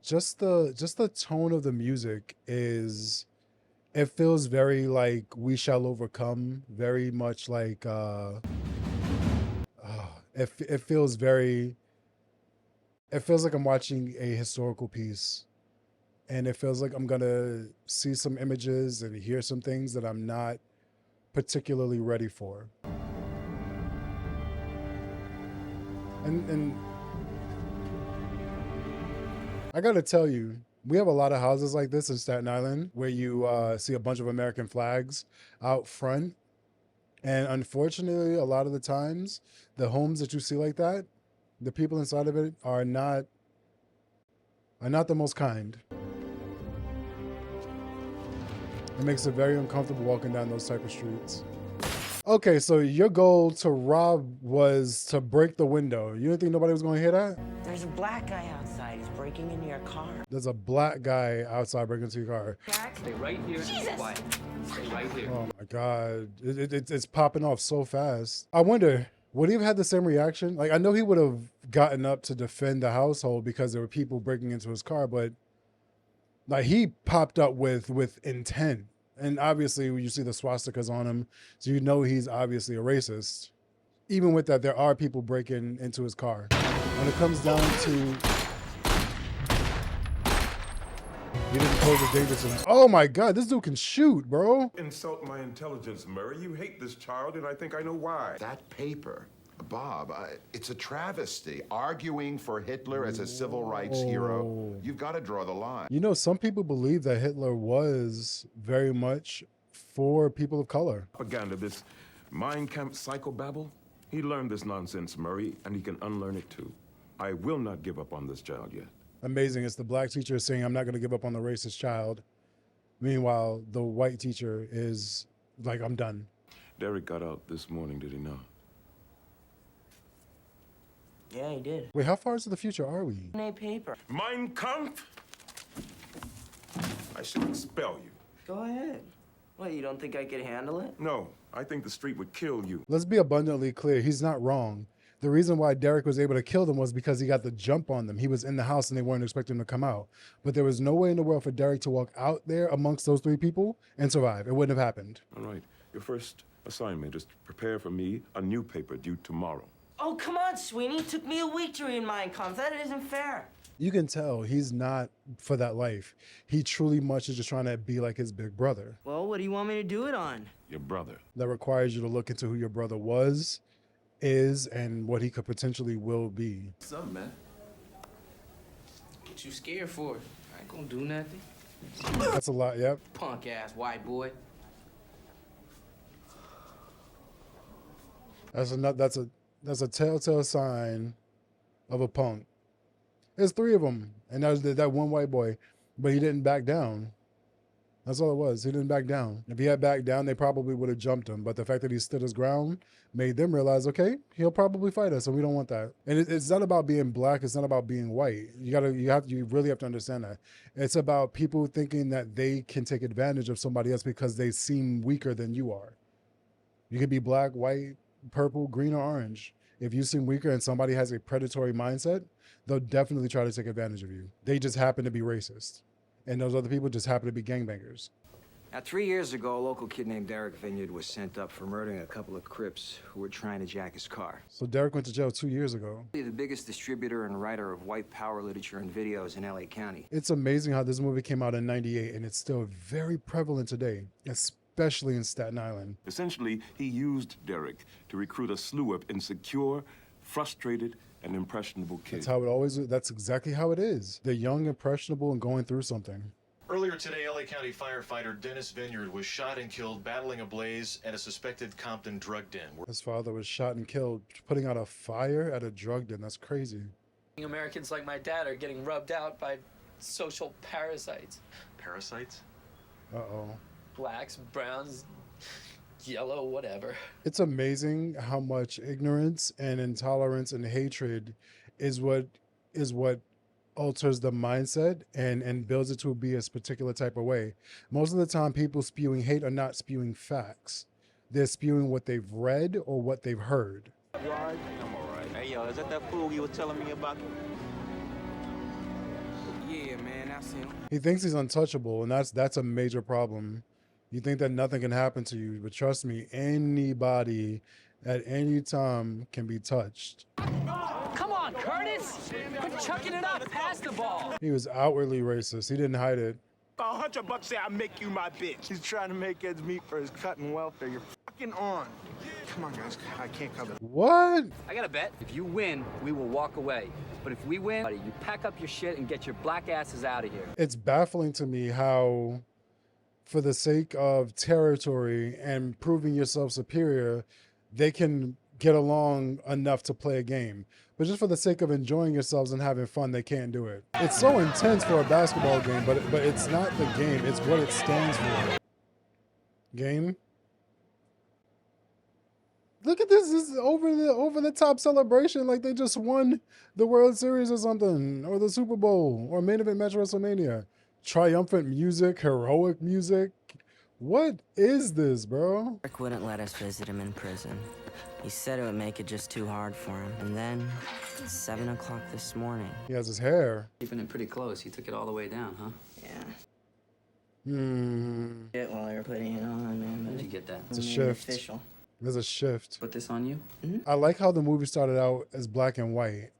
Just the tone of the music is, it feels very like We Shall Overcome, very much like it feels very, it feels like I'm watching a historical piece, and it feels like I'm gonna see some images and hear some things that I'm not particularly ready for. And I gotta tell you, we have a lot of houses like this in Staten Island where you see a bunch of American flags out front. And unfortunately, a lot of the times, the homes that you see like that, the people inside of it are not the most kind. It makes it very uncomfortable walking down those type of streets. Okay, so your goal to rob was to break the window. You didn't think nobody was going to hear that? There's a black guy outside. He's breaking into your car. There's a black guy outside breaking into your car. Stay right here. Jesus. Quiet. Stay right here. Oh my God. It's popping off so fast. I wonder, would he have had the same reaction? Like, I know he would have gotten up to defend the household because there were people breaking into his car, but like he popped up with intent. And obviously you see the swastikas on him, so you know he's obviously a racist. Even with that, there are people breaking into his car. When it comes down to, he didn't pose a danger to him. Oh my God, this dude can shoot, bro. Insult my intelligence, Murray. You hate this child, and I think I know why. That paper, Bob, it's a travesty. Arguing for Hitler as a civil rights hero, you've got to draw the line. You know, some people believe that Hitler was very much for people of color. Propaganda, this Mein Kampf psychobabble. He learned this nonsense, Murray, and he can unlearn it too. I will not give up on this child yet. Amazing. It's the black teacher saying, I'm not going to give up on the racist child. Meanwhile, the white teacher is like, I'm done. Derek got out this morning, did he not? Yeah, he did. Wait, how far into the future are we? A paper. Mein Kampf? I should expel you. Go ahead. What, you don't think I could handle it? No, I think the street would kill you. Let's be abundantly clear. He's not wrong. The reason why Derek was able to kill them was because he got the jump on them. He was in the house and they weren't expecting him to come out. But there was no way in the world for Derek to walk out there amongst those three people and survive. It wouldn't have happened. All right, your first assignment is to prepare for me a new paper due tomorrow. Oh, come on, Sweeney. It took me a week to read Mein Kampf. That isn't fair. You can tell he's not for that life. He truly much is just trying to be like his big brother. Well, what do you want me to do it on? Your brother. That requires you to look into who your brother was, is, and what he could potentially will be. What's up, man? What you scared for? I ain't gonna do nothing. That's a lot, yep. Punk ass white boy. That's a telltale sign of a punk. There's three of them, and there's that one white boy, but he didn't back down. That's all it was. He didn't back down. If he had backed down, they probably would have jumped him. But the fact that he stood his ground made them realize, okay, he'll probably fight us, and we don't want that. And it's not about being black. It's not about being white. You really have to understand that. It's about people thinking that they can take advantage of somebody else because they seem weaker than you are. You could be black, white, purple, green, or orange. If you seem weaker and somebody has a predatory mindset, they'll definitely try to take advantage of you. They just happen to be racist. And those other people just happen to be gangbangers. Now, 3 years ago, a local kid named Derek Vineyard was sent up for murdering a couple of Crips who were trying to jack his car. So Derek went to jail 2 years ago. The biggest distributor and writer of white power literature and videos in LA County. It's amazing how this movie came out in '98 and it's still very prevalent today, especially in Staten Island. Essentially, he used Derek to recruit a slew of insecure, frustrated, and impressionable kids. That's exactly how it is. They're young, impressionable, and going through something. Earlier today, LA County firefighter Dennis Vineyard was shot and killed battling a blaze at a suspected Compton drug den. His father was shot and killed putting out a fire at a drug den. That's crazy. Americans like my dad are getting rubbed out by social parasites. Parasites? Uh-oh. Blacks, browns, yellow, whatever. It's amazing how much ignorance and intolerance and hatred is what alters the mindset and builds it to be a particular type of way. Most of the time, people spewing hate are not spewing facts. They're spewing what they've read or what they've heard. You all right? I'm all right. Hey, yo, is that fool you was telling me about? Yeah, He thinks he's untouchable, and that's a major problem. You think that nothing can happen to you, but trust me, anybody at any time can be touched. Come on, Curtis! Quit chucking it up. Pass the ball. He was outwardly racist. He didn't hide it. $100 say I make you my bitch. He's trying to make ends meet for his cut and welfare. You're fucking on. Come on, guys. I can't cover. What? I got a bet. If you win, we will walk away. But if we win, you pack up your shit and get your black asses out of here. It's baffling to me how, for the sake of territory and proving yourself superior, they can get along enough to play a game. But just for the sake of enjoying yourselves and having fun, they can't do it. It's so intense for a basketball game, but it's not the game. It's what it stands for. Game? Look at this. This is over the top celebration like they just won the World Series or something, or the Super Bowl, or main event match WrestleMania. Triumphant music, heroic music. What is this, bro? Rick wouldn't let us visit him in prison. He said it would make it just too hard for him. And then, at 7 o'clock this morning. He has his hair. Keeping it pretty close. He took it all the way down, huh? Yeah. Shit while they were putting it on, man. How'd you get that? It's a shift. Official. There's a shift. Put this on you? I like how the movie started out as black and white,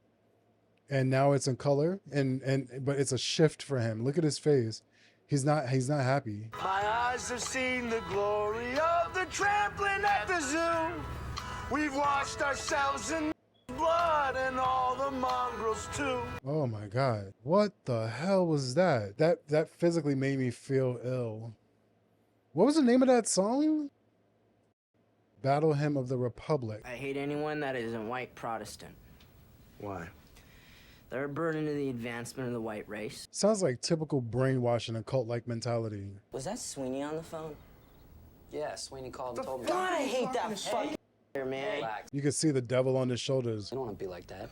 and now it's in color. But it's a shift for him. Look at his face. He's not happy. My eyes have seen the glory of the trampling at the zoo. We've washed ourselves in blood and all the mongrels too. Oh my God. What the hell was that? That physically made me feel ill. What was the name of that song? Battle Hymn of the Republic. I hate anyone that isn't white Protestant. Why? They're a burden to the advancement of the white race. Sounds like typical brainwashing and cult-like mentality. Was that Sweeney on the phone? Yeah, Sweeney called and told me. God, I hate that fucking man. Relax. You can see the devil on his shoulders. I don't want to be like that.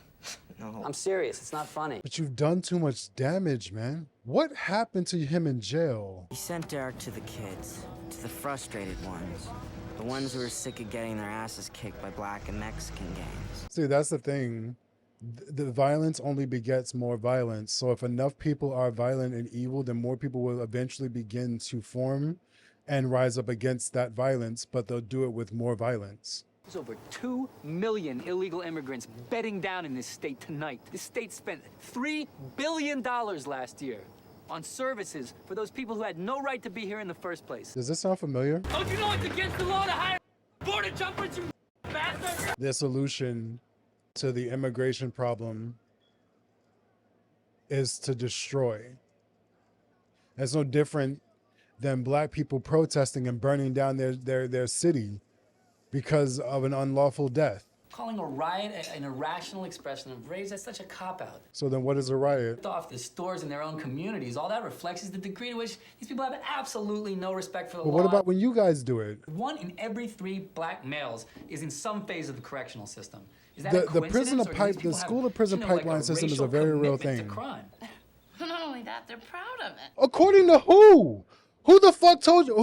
No. I'm serious. It's not funny. But you've done too much damage, man. What happened to him in jail? He sent Derek to the kids, to the frustrated ones. The ones who are sick of getting their asses kicked by black and Mexican gangs. See, that's the thing. The violence only begets more violence. So if enough people are violent and evil, then more people will eventually begin to form and rise up against that violence, but they'll do it with more violence. There's over 2 million illegal immigrants bedding down in this state tonight. This state spent $3 billion last year on services for those people who had no right to be here in the first place. Does this sound familiar? Don't you know it's against the law to hire border jumpers, you bastard? Their solution to the immigration problem is to destroy. It's no different than black people protesting and burning down their city because of an unlawful death. Calling a riot an irrational expression of rage, that's such a cop-out. So then what is a riot? Off the stores in their own communities. All that reflects is the degree to which these people have absolutely no respect for the But law. what about when you guys do it? 1 in every 3 black males is in some phase of the correctional system. Is that The a coincidence, or do these people school to have, prison you know, pipeline like system is racial a very real commitment to thing. crime? Not only that, they're proud of it. According to who? Who the fuck told you?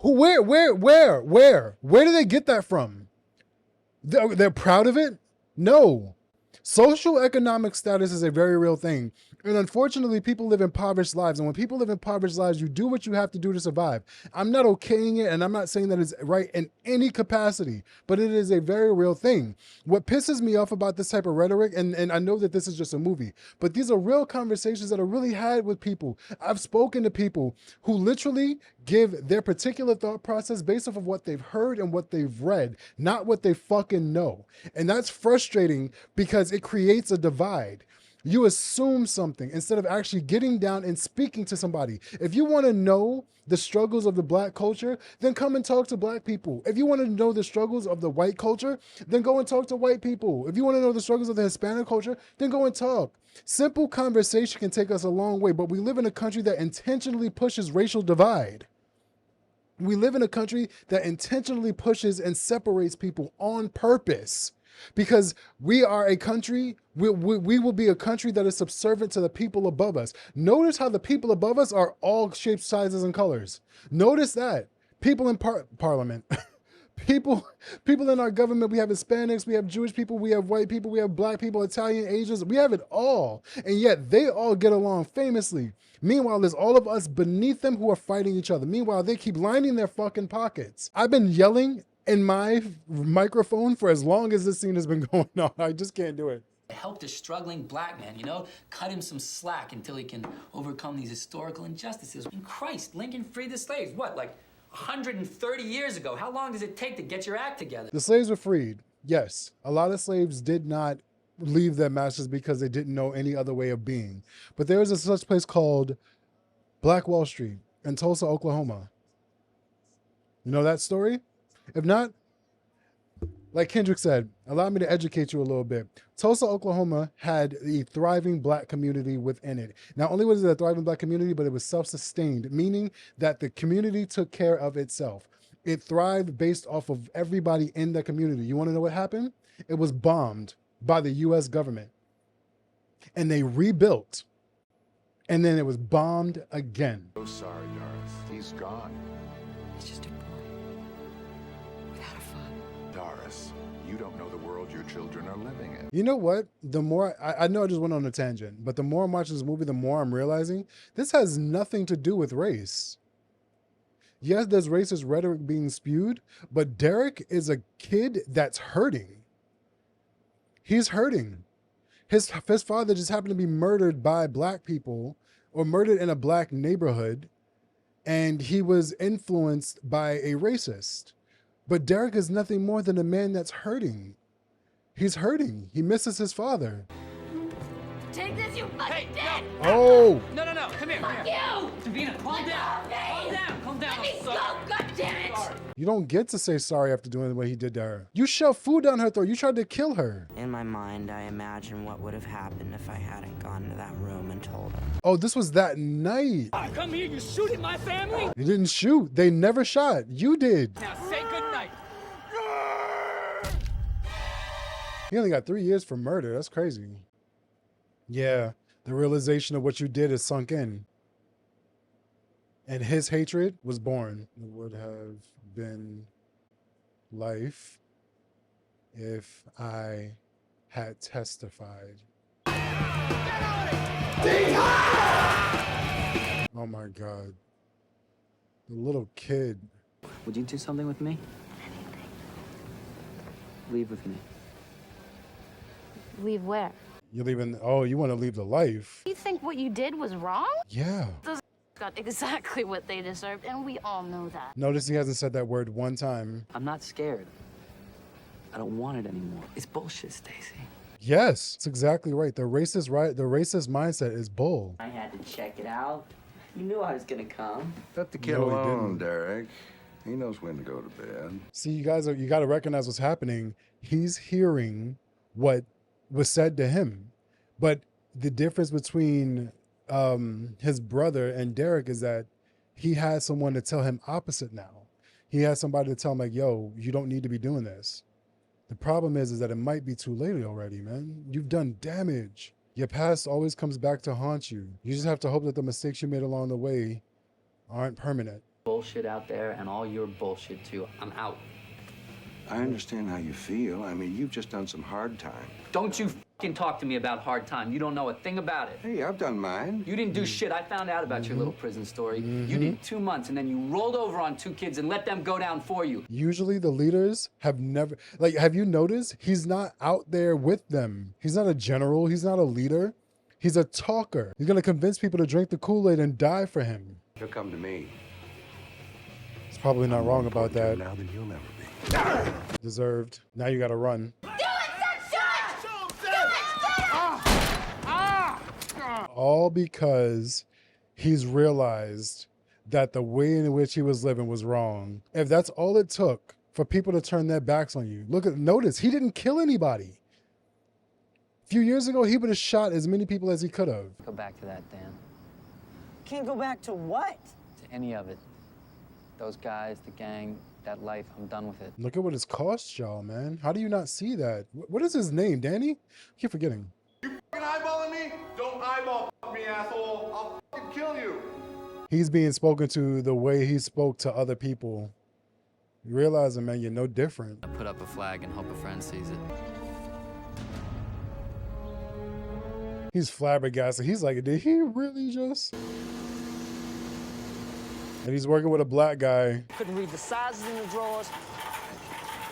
Where do they get that from? They're proud of it? No. Social economic status is a very real thing. And unfortunately, people live impoverished lives. And when people live impoverished lives, you do what you have to do to survive. I'm not okaying it, and I'm not saying that it's right in any capacity, but it is a very real thing. What pisses me off about this type of rhetoric, and I know that this is just a movie, but these are real conversations that are really had with people. I've spoken to people who literally give their particular thought process based off of what they've heard and what they've read, not what they fucking know. And that's frustrating because it creates a divide. You assume something instead of actually getting down and speaking to somebody. If you want to know the struggles of the black culture, then come and talk to black people. If you want to know the struggles of the white culture, then go and talk to white people. If you want to know the struggles of the Hispanic culture, then go and talk. Simple conversation can take us a long way, but we live in a country that intentionally pushes racial divide. We live in a country that intentionally pushes and separates people on purpose. Because we are a country, we will be a country that is subservient to the people above us. Notice how the people above us are all shapes, sizes, and colors. Notice that. People in parliament, People in our government, we have Hispanics, we have Jewish people, we have white people, we have black people, Italian, Asians, we have it all. And yet they all get along famously. Meanwhile, there's all of us beneath them who are fighting each other. Meanwhile, they keep lining their fucking pockets. I've been yelling in my microphone for as long as this scene has been going on. I just can't do it. Help the struggling black man, you know? Cut him some slack until he can overcome these historical injustices. And Christ, Lincoln freed the slaves, what, like 130 years ago? How long does it take to get your act together? The slaves were freed. Yes, a lot of slaves did not leave their masters because they didn't know any other way of being. But there is a such place called Black Wall Street in Tulsa, Oklahoma. You know that story? If not, like Kendrick said, allow me to educate you a little bit. Tulsa, Oklahoma had a thriving black community within it. Not only was it a thriving black community, but it was self-sustained, meaning that the community took care of itself. It thrived based off of everybody in the community. You want to know what happened? It was bombed by the US government. And they rebuilt. And then it was bombed again. So sorry, Doris. He's gone. It's just a boy. Without a father. Doris, you don't know the world your children are living in. You know what? The more, I know I just went on a tangent, but the more I'm watching this movie, the more I'm realizing this has nothing to do with race. Yes, there's racist rhetoric being spewed, but Derek is a kid that's hurting. He's hurting. His father just happened to be murdered by black people or murdered in a black neighborhood, and he was influenced by a racist. But Derek is nothing more than a man that's hurting. He's hurting. He misses his father. Take this, you fucking dick! Oh! No, come here, Fuck you! Davina, calm down. Calm down. Let me go, goddammit! You don't get to say sorry after doing what he did to her. You shoved food down her throat. You tried to kill her. In my mind, I imagine what would have happened if I hadn't gone to that room and told her. Oh, this was that night. Come here, you shooting my family? You didn't shoot. They never shot. You did. Now say goodnight. He only got 3 years for murder. That's crazy. Yeah, the realization of what you did is sunk in. And his hatred was born. It would have been life if I had testified. Oh my God. The little kid. Would you do something with me? Leave with me. Leave where? You're leaving. Oh, you want to leave the life. You think what you did was wrong? Yeah. Those got exactly what they deserved, and we all know that. Notice he hasn't said that word one time. I'm not scared. I don't want it anymore. It's bullshit, Stacy. Yes, it's exactly right. The racist mindset is bull. I had to check it out. You knew I was gonna come. Let the kid No, he alone, didn't. Derek. He knows when to go to bed. See, you got to recognize what's happening. He's hearing what was said to him. But the difference between his brother and Derek is that he has someone to tell him opposite now. He has somebody to tell him, like, yo, you don't need to be doing this. The problem is that it might be too late already, man. You've done damage. Your past always comes back to haunt you. You just have to hope that the mistakes you made along the way aren't permanent. Bullshit out there and all your bullshit too. I'm out. I understand how you feel. I mean, you've just done some hard time. Don't you fucking talk to me about hard time. You don't know a thing about it. Hey, I've done mine. You didn't do shit. I found out about your little prison story. You did 2 months and then you rolled over on 2 kids and let them go down for you. Usually the leaders have never, like, have you noticed? He's not out there with them. He's not a general. He's not a leader. He's a talker. He's going to convince people to drink the Kool-Aid and die for him. He'll come to me. He's probably not wrong about that. Now than you'll ever be. Deserved. Now you got to run. All because he's realized that the way in which he was living was wrong. If that's all it took for people to turn their backs on you, notice he didn't kill anybody. A few years ago, he would have shot as many people as he could have. Go back to that, Dan. Can't go back to what? To any of it. Those guys, the gang, that life, I'm done with it. Look at what it's cost y'all, man. How do you not see that? What is his name, Danny? I keep forgetting. Eyeballing me? Don't eyeball me, asshole. I'll fucking kill you. He's being spoken to the way he spoke to other people You realizing, man, you're no different. I put up a flag and hope a friend sees it. He's flabbergasted. He's like, did he really just? And he's working with a black guy. Couldn't read the sizes in the drawers.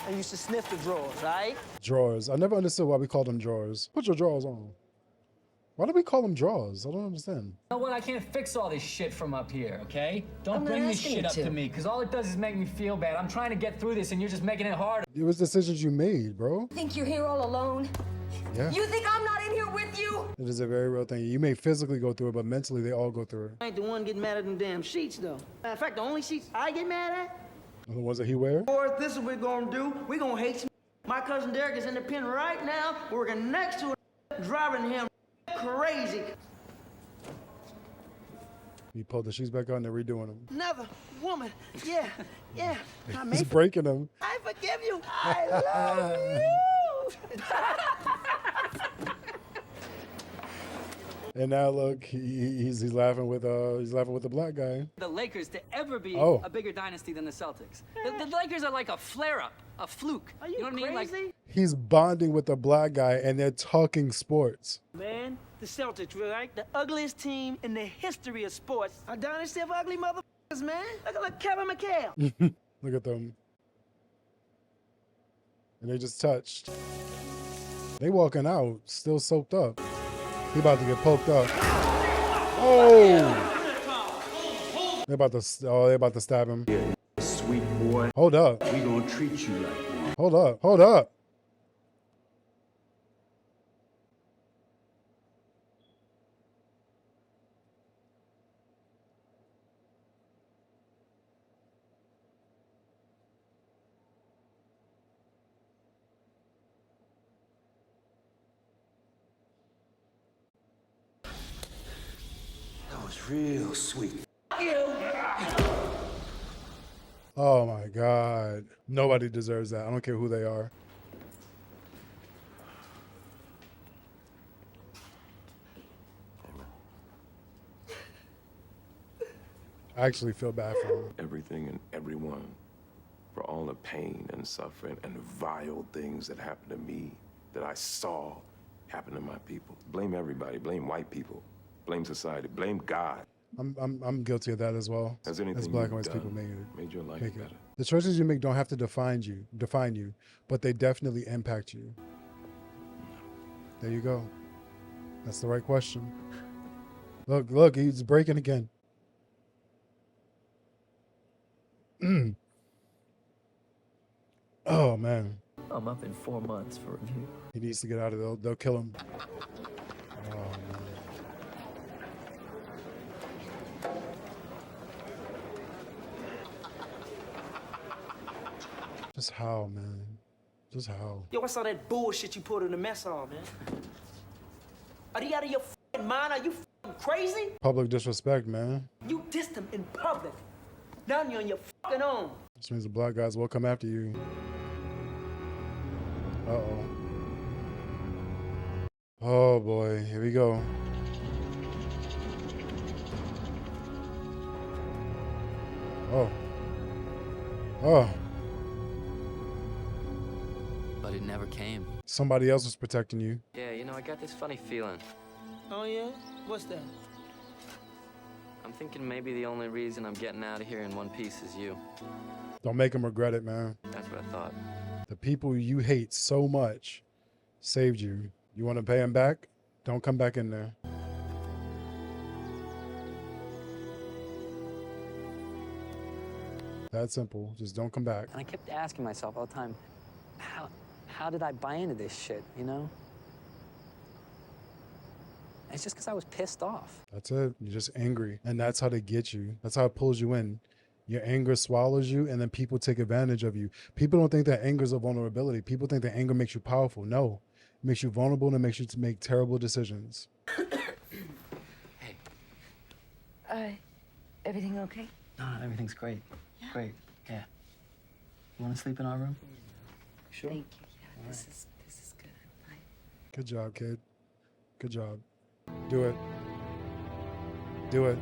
I used to sniff the drawers, right? Drawers. I never understood why we called them drawers. Put your drawers on. Why do we call them drawers? I don't understand. You know what? I can't fix all this shit from up here, okay? Don't I'm not bring this asking shit you up to to. me, because all it does is make me feel bad. I'm trying to get through this, and you're just making it harder. It was decisions you made, bro. Think you're here all alone? Yeah. You think I'm not in here with you? It is a very real thing. You may physically go through it, but mentally they all go through it. I ain't the one getting mad at them damn sheets, though. Matter of fact, the only sheets I get mad at, The ones that he wear? or this is what we're gonna do. We're gonna hate some. My cousin Derek is in the pen right now, working next to a driving him crazy. He pulled the sheets back on and they're redoing them. Another woman, yeah. I He's breaking them. I forgive you. I love you. And now look, he's laughing with the black guy. The Lakers to ever be Oh. a bigger dynasty than the Celtics. The Lakers are like a flare-up, a fluke. Are you know what I mean? Like, crazy? He's bonding with the black guy and they're talking sports. Man, the Celtics, right? The ugliest team in the history of sports. A dynasty of ugly motherfuckers, man. Look at Kevin McHale. Look at them. And they just touched. They walking out, still soaked up. He about to get poked up. Oh! They're about to stab him. Sweet boy. Hold up. We gonna treat you like one. Hold up. Hold up. That was real sweet. Oh my God. Nobody deserves that. I don't care who they are. I actually feel bad for him. Everything and everyone, for all the pain and suffering and vile things that happened to me, that I saw happen to my people. Blame everybody. Blame white people. Blame society. Blame God. I'm guilty of that as well. Has anything As black and you've white people done made your life make it. better? The choices you make don't have to define you, but they definitely impact you. There you go. That's the right question. Look, he's breaking again. Oh man. I'm up in 4 months for review. He needs to get out of there. They'll kill him. Oh man. Just how, man? Just how? Yo, what's all that bullshit you put in the mess hall, man? Are you out of your f***ing mind? Are you f***ing crazy? Public disrespect, man. You dissed him in public. Now you're on your f***ing own. This means the black guys will come after you. Uh-oh. Oh boy, here we go. Oh. Oh. But it never came. Somebody else was protecting you. Yeah, you know, I got this funny feeling. Oh, yeah? What's that? I'm thinking maybe the only reason I'm getting out of here in one piece is you. Don't make them regret it, man. That's what I thought. The people you hate so much saved you. You want to pay them back? Don't come back in there. That simple. Just don't come back. And I kept asking myself all the time, how did I buy into this shit, you know? It's just because I was pissed off. That's it. You're just angry. And that's how they get you. That's how it pulls you in. Your anger swallows you, and then people take advantage of you. People don't think that anger is a vulnerability. People think that anger makes you powerful. No. It makes you vulnerable, and it makes you to make terrible decisions. Everything okay? No, everything's great. Yeah. Great, yeah. You want to sleep in our room? Sure. Thank you. Yeah, this is good. I'm fine. Good job, kid. Good job. Do it. Do it.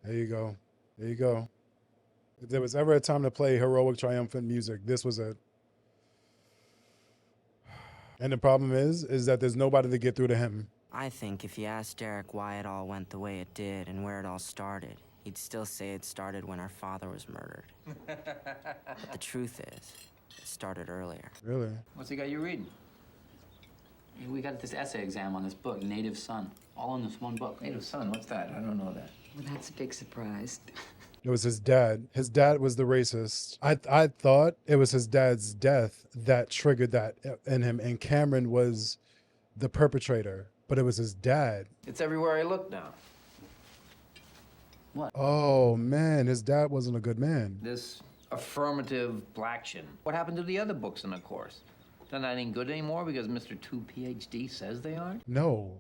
There you go. There you go. If there was ever a time to play heroic, triumphant music, this was it. And the problem is that there's nobody to get through to him. I think if you asked Derek why it all went the way it did and where it all started, he'd still say it started when our father was murdered. But the truth is, it started earlier. Really? What's he got you reading? We got this essay exam on this book, Native Son. All in this one book. Native Son, what's that? I don't know that. Well, that's a big surprise. It was his dad. His dad was the racist. I thought it was his dad's death that triggered that in him, and Cameron was the perpetrator, but it was his dad. It's everywhere I look now. What? Oh, man, his dad wasn't a good man. This affirmative blaction. What happened to the other books in the course? They're not any good anymore because Mr. 2 PhD says they aren't? No.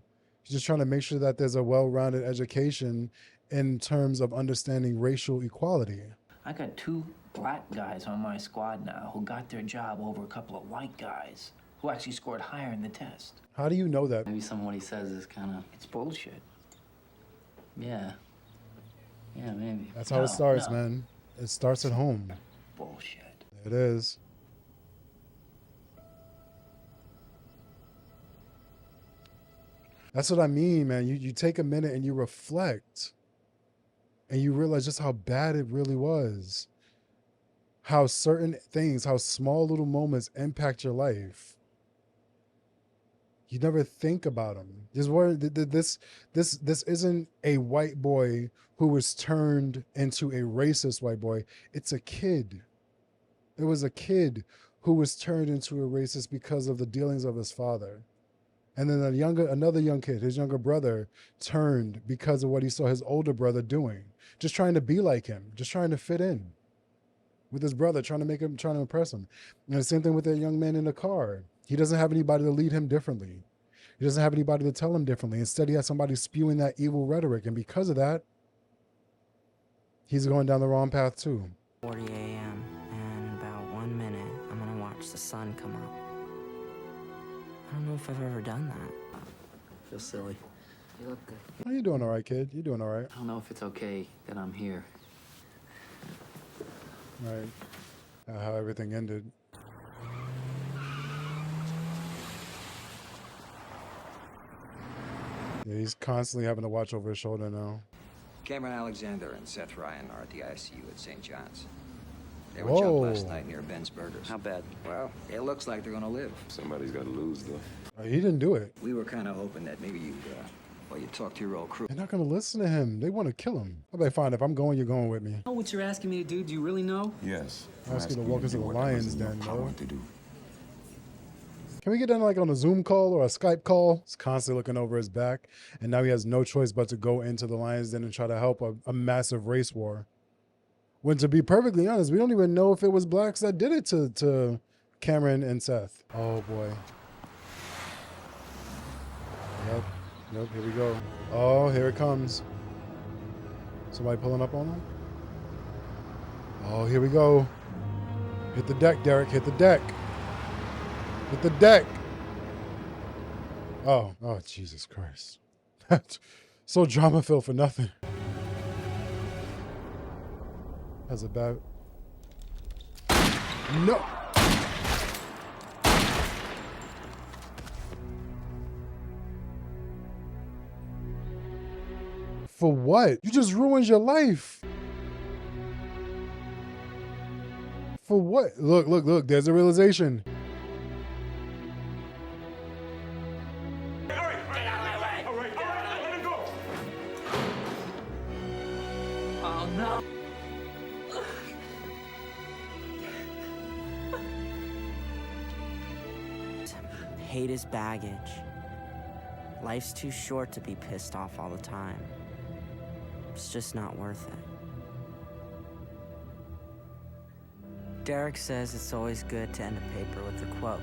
He's just trying to make sure that there's a well-rounded education in terms of understanding racial equality. I got 2 black guys on my squad now who got their job over a couple of white guys who actually scored higher in the test. How do you know that? Maybe some of what he says is kind of... It's bullshit. Yeah. Yeah, maybe. That's how it starts, man. It starts at home. Bullshit. It is. That's what I mean, man. You take a minute and you reflect. And you realize just how bad it really was. How certain things, how small little moments impact your life. You never think about them. This isn't a white boy who was turned into a racist white boy. It's a kid. It was a kid who was turned into a racist because of the dealings of his father. And then another young kid, his younger brother, turned because of what he saw his older brother doing. Just trying to be like him, just trying to fit in with his brother, trying to impress him. And the same thing with that young man in the car. He doesn't have anybody to lead him differently. He doesn't have anybody to tell him differently. Instead, he has somebody spewing that evil rhetoric. And because of that, he's going down the wrong path too. 40 a.m. and in about 1 minute, I'm gonna watch the sun come up. I don't know if I've ever done that. I feel silly. You look good. Oh, you're doing all right, kid. You're doing all right. I don't know if it's okay that I'm here. Right. How everything ended. Yeah, he's constantly having to watch over his shoulder now. Cameron Alexander and Seth Ryan are at the ICU at St. John's. They were Whoa. jumped last night near Ben's Burgers. How bad? Well, it looks like they're gonna live. Somebody's got to lose, though. He didn't do it. We were kind of hoping that maybe you'd talk to your old crew. They're not going to listen to him. They want to kill him. Okay, fine. If I'm going, you're going with me. Know what you're asking me to do? Do you really know? Yes. I'll ask you to walk into the lion's den, though. To do. Can we get done like on a Zoom call or a Skype call? He's constantly looking over his back, and now he has no choice but to go into the lion's den and try to help a massive race war. When, to be perfectly honest, we don't even know if it was blacks that did it to Cameron and Seth. Oh, boy. Yep, here we go. Oh, here it comes. Somebody pulling up on him? Oh, here we go. Hit the deck, Derek. Hit the deck. Hit the deck. Oh, Jesus Christ. So drama-filled for nothing. That's a bad... No! For what? You just ruined your life. For what? Look. There's a realization. Oh, no. Hate is baggage. Life's too short to be pissed off all the time. It's just not worth it. Derek says it's always good to end a paper with a quote.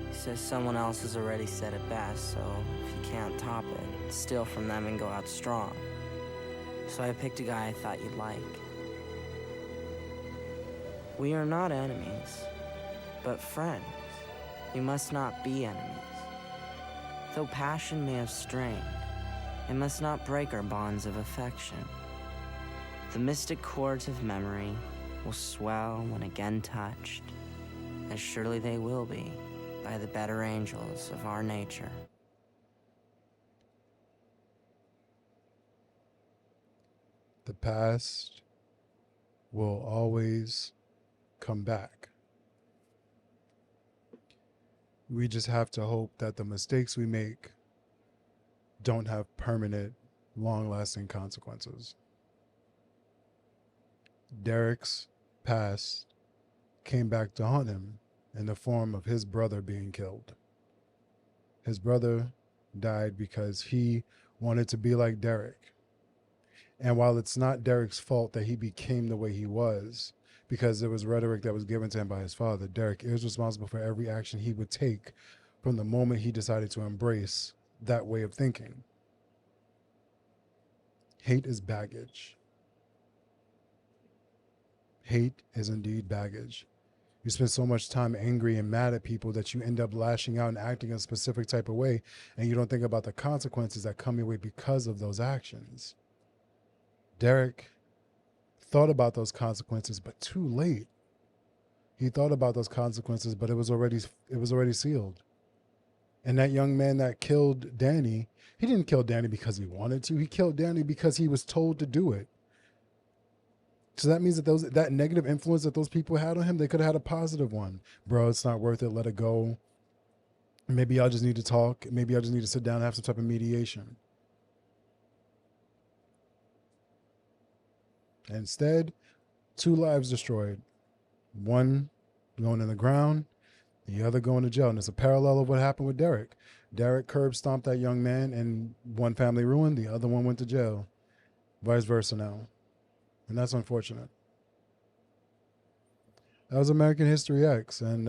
He says someone else has already said it best, so if you can't top it, steal from them and go out strong. So I picked a guy I thought you'd like. We are not enemies, but friends. We must not be enemies. Though passion may have strained, it must not break our bonds of affection. The mystic chords of memory will swell when again touched, as surely they will be by the better angels of our nature. The past will always come back. We just have to hope that the mistakes we make don't have permanent, long-lasting consequences. Derek's past came back to haunt him in the form of his brother being killed. His brother died because he wanted to be like Derek. And while it's not Derek's fault that he became the way he was, because there was rhetoric that was given to him by his father, Derek is responsible for every action he would take from the moment he decided to embrace that way of thinking. Hate is baggage. Hate is indeed baggage. You spend so much time angry and mad at people that you end up lashing out and acting a specific type of way, and you don't think about the consequences that come your way because of those actions. Derek thought about those consequences, but too late. He thought about those consequences, but it was already sealed. And that young man that killed Danny, he didn't kill Danny because he wanted to. He killed Danny because he was told to do it. So that means that that negative influence that those people had on him, they could have had a positive one. Bro, it's not worth it. Let it go. Maybe I just need to talk. Maybe I just need to sit down and have some type of mediation. Instead, 2 lives destroyed. One going in the ground, the other going to jail. And it's a parallel of what happened with Derek. Derek curb stomped that young man and one family ruined, the other one went to jail. Vice versa now. And that's unfortunate. That was American History X, and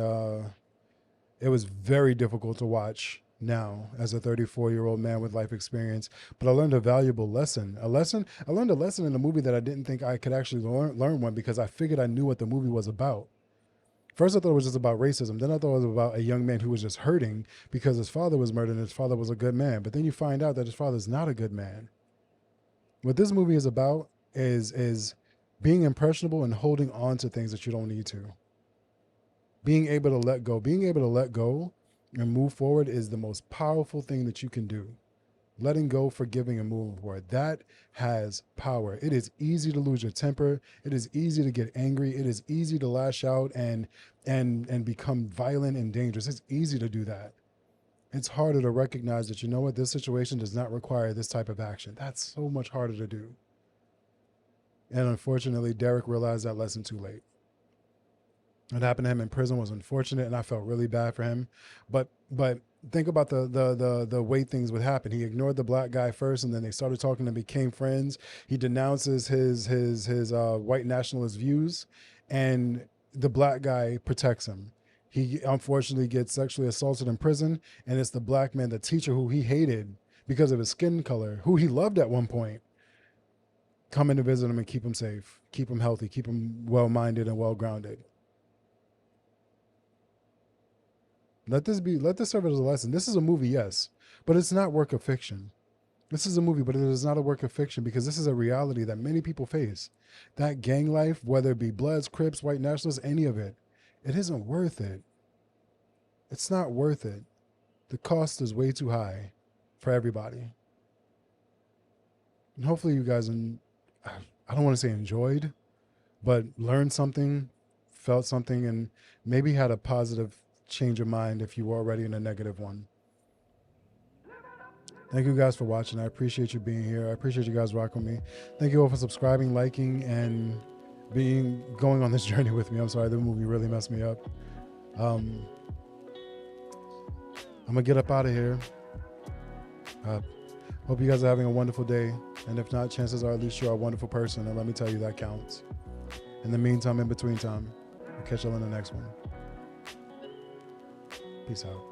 it was very difficult to watch now as a 34-year-old man with life experience. But I learned a valuable lesson. I learned a lesson in the movie that I didn't think I could actually learn one, because I figured I knew what the movie was about. First, I thought it was just about racism. Then I thought it was about a young man who was just hurting because his father was murdered and his father was a good man. But then you find out that his father's not a good man. What this movie is about is being impressionable and holding on to things that you don't need to. Being able to let go. Being able to let go and move forward is the most powerful thing that you can do. Letting go, forgiving, and moving forward. That has power. It is easy to lose your temper. It is easy to get angry. It is easy to lash out and become violent and dangerous. It's easy to do that. It's harder to recognize that, you know what, this situation does not require this type of action. That's so much harder to do. And unfortunately, Derek realized that lesson too late. What happened to him in prison was unfortunate, and I felt really bad for him. But think about the way things would happen. He ignored the black guy first, and then they started talking and became friends. He denounces his white nationalist views, and the black guy protects him. He unfortunately gets sexually assaulted in prison, and it's the black man, the teacher who he hated because of his skin color, who he loved at one point, come in to visit him and keep him safe, keep him healthy, keep him well-minded and well-grounded. Let this serve as a lesson. This is a movie, yes, but it's not work of fiction. This is a movie, but it is not a work of fiction, because this is a reality that many people face. That gang life, whether it be Bloods, Crips, white nationalists, any of it, it isn't worth it. It's not worth it. The cost is way too high for everybody. And hopefully you guys, I don't want to say enjoyed, but learned something, felt something, and maybe had a positive change of mind if you were already in a negative one. Thank you guys for watching. I appreciate you being here. I appreciate you guys rocking with me. Thank you all for subscribing, liking, and going on this journey with me. I'm sorry, the movie really messed me up. I'm gonna get up out of here. Hope you guys are having a wonderful day. And if not, chances are at least you're a wonderful person. And let me tell you, that counts. In the meantime, in between time, I'll catch y'all in the next one. Peace out.